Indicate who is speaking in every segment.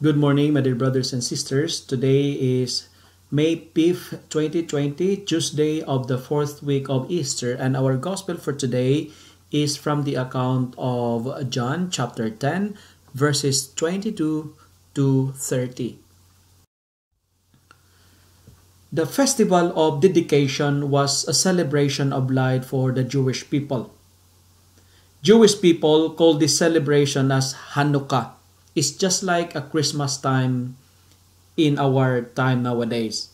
Speaker 1: Good morning, my dear brothers and sisters. Today is May 5th, 2020, Tuesday of the fourth week of Easter, and our gospel for today is from the account of John chapter 10, verses 22 to 30. The festival of dedication was a celebration of light for the Jewish people. Jewish people call this celebration as Hanukkah. It's just like a Christmas time in our time nowadays.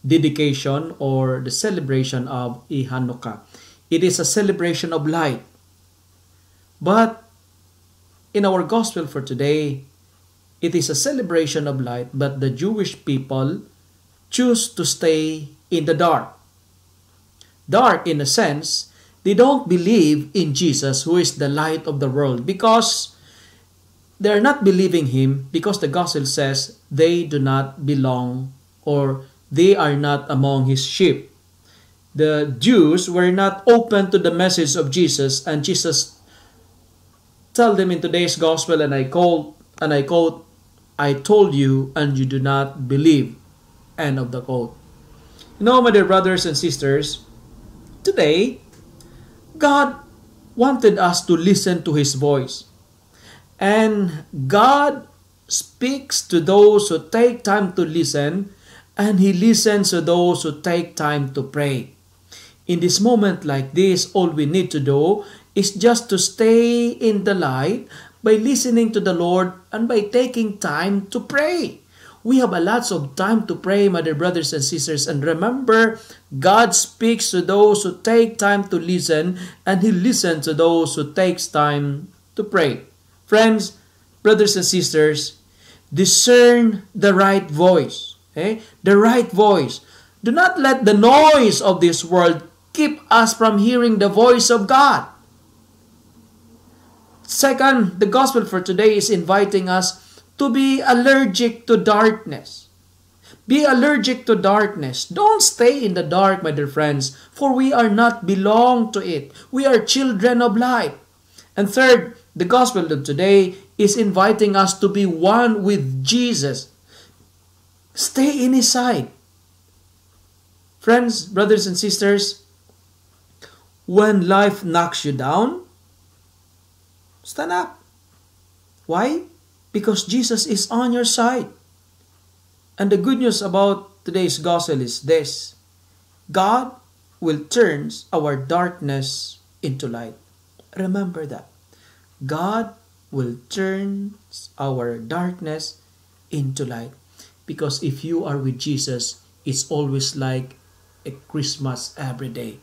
Speaker 1: Dedication or the celebration of Hanukkah. It is a celebration of light. But in our gospel for today, it is a celebration of light, but the Jewish people choose to stay in the dark. Dark in a sense, they don't believe in Jesus, who is the light of the world, because they're not believing him, because the gospel says they do not belong or they are not among his sheep. The Jews were not open to the message of Jesus, and Jesus told them in today's gospel, and I quote, I told you and you do not believe. End of the quote. My dear brothers and sisters, today, God wanted us to listen to his voice. And God speaks to those who take time to listen, and he listens to those who take time to pray. In this moment like this, all we need to do is just to stay in the light by listening to the Lord and by taking time to pray. We have a lots of time to pray, my dear brothers and sisters. And remember, God speaks to those who take time to listen, and he listens to those who takes time to pray. Friends, brothers and sisters, discern the right voice. Okay? The right voice. Do not let the noise of this world keep us from hearing the voice of God. Second, the gospel for today is inviting us to be allergic to darkness. Be allergic to darkness. Don't stay in the dark, my dear friends, for we are not belong to it. We are children of light. And third, the gospel of today is inviting us to be one with Jesus. Stay in his side. Friends, brothers and sisters, when life knocks you down, stand up. Why? Because Jesus is on your side. And the good news about today's gospel is this: God will turn our darkness into light. Remember that. God will turn our darkness into light. Because if you are with Jesus, it's always like a Christmas every day.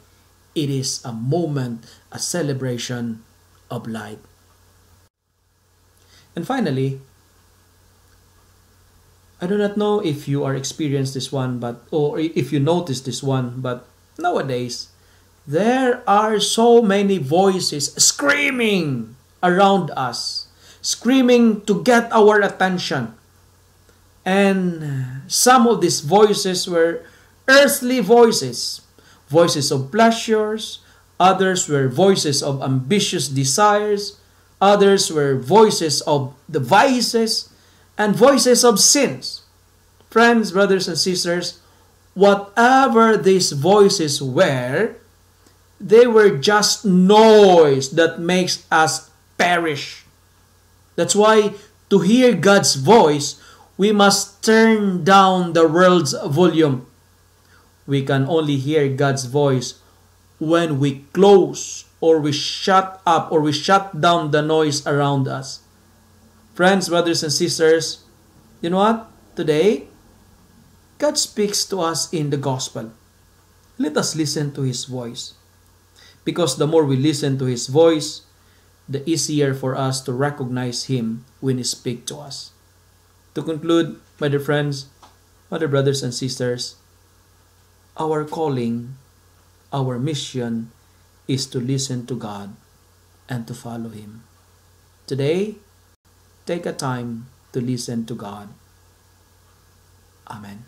Speaker 1: It is a moment, a celebration of light. And finally, I do not know if you are experienced this one, or if you notice this one, but nowadays, there are so many voices screaming around us, screaming to get our attention. And some of these voices were earthly voices, voices of pleasures, others were voices of ambitious desires, others were voices of the vices, and voices of sins. Friends, brothers and sisters, whatever these voices were, they were just noise that makes us perish. That's why to hear God's voice, we must turn down the world's volume. We can only hear God's voice when we close or we shut up or we shut down the noise around us. Friends, brothers and sisters, you know what? Today, God speaks to us in the gospel. Let us listen to his voice. Because the more we listen to his voice, the easier for us to recognize him when he speaks to us. To conclude, my dear friends, my dear brothers and sisters, our calling, our mission is to listen to God and to follow him. Today, take a time to listen to God. Amen.